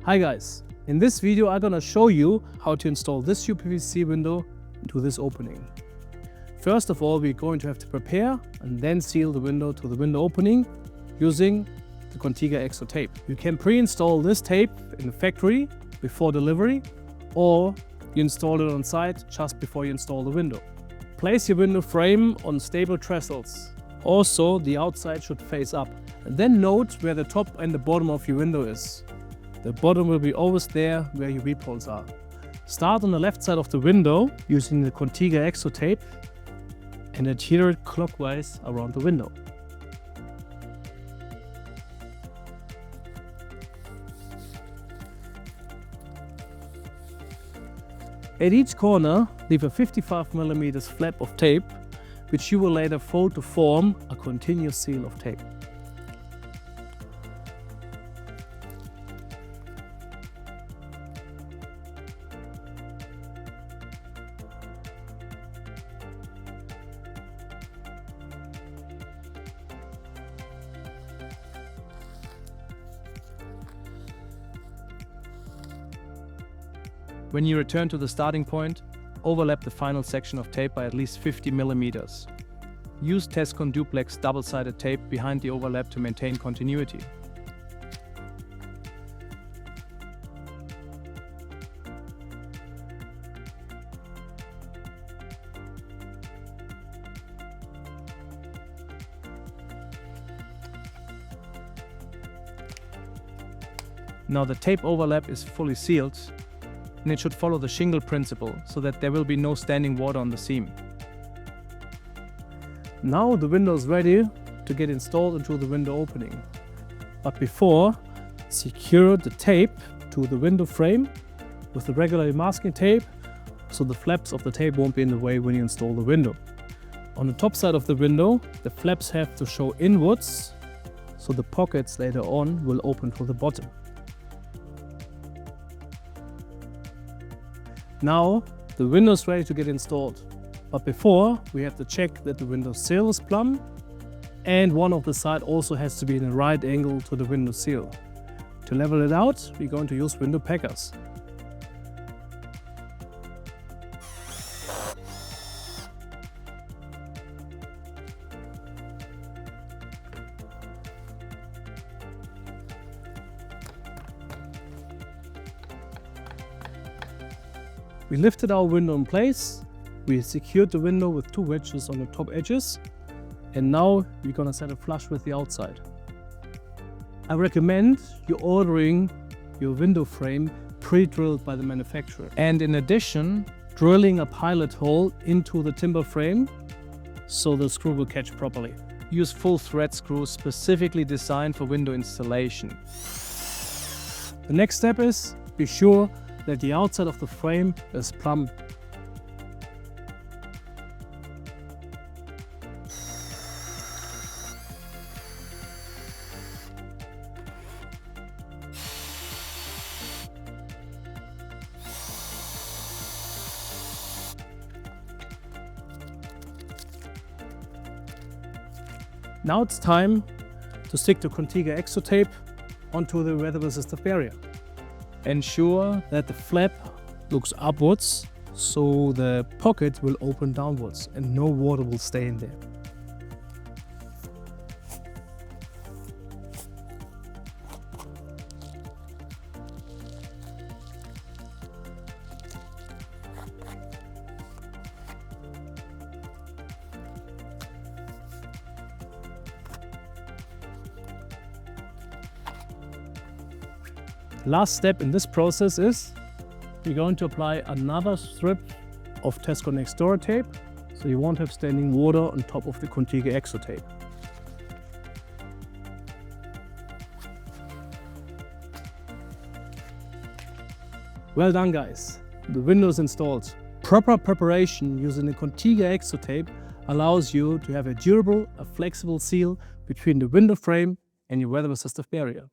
Hi guys, in this video I'm gonna show you how to install this uPVC window into this opening. First of all, we're going to have to prepare and then seal the window to the window opening using the CONTEGA EXO tape. You can pre-install this tape in the factory before delivery, or you install it on site just before you install the window. Place your window frame on stable trestles. Also, the outside should face up. And then note where the top and the bottom of your window is. The bottom will be always there where your weep-holes are. Start on the left side of the window using the CONTEGA EXO tape and adhere it clockwise around the window. At each corner, leave a 55mm flap of tape, which you will later fold to form a continuous seal of tape. When you return to the starting point, overlap the final section of tape by at least 50mm. Use TESCON DUPLEX double-sided tape behind the overlap to maintain continuity. Now the tape overlap is fully sealed, and it should follow the shingle principle so that there will be no standing water on the seam. Now the window is ready to get installed into the window opening. But before, secure the tape to the window frame with the regular masking tape so the flaps of the tape won't be in the way when you install the window. On the top side of the window, the flaps have to show inwards so the pockets later on will open to the bottom. Now the window is ready to get installed, but before we have to check that the window sill is plumb and one of the sides also has to be in a right angle to the window sill. To level it out, we're going to use window packers. We lifted our window in place, we secured the window with 2 wedges on the top edges, and now we're gonna set it flush with the outside. I recommend you ordering your window frame pre-drilled by the manufacturer. And in addition, drilling a pilot hole into the timber frame so the screw will catch properly. Use full thread screws specifically designed for window installation. The next step is be sure that the outside of the frame is plumb. Now it's time to stick the CONTEGA EXO tape onto the weather-resistant barrier. Ensure that the flap looks upwards so the pocket will open downwards and no water will stay in there. Last step in this process is we're going to apply another strip of TESCON EXTORA tape so you won't have standing water on top of the CONTEGA EXO tape. Well done guys, the window is installed. Proper preparation using the CONTEGA EXO tape allows you to have a durable, flexible seal between the window frame and your weather-resistant barrier.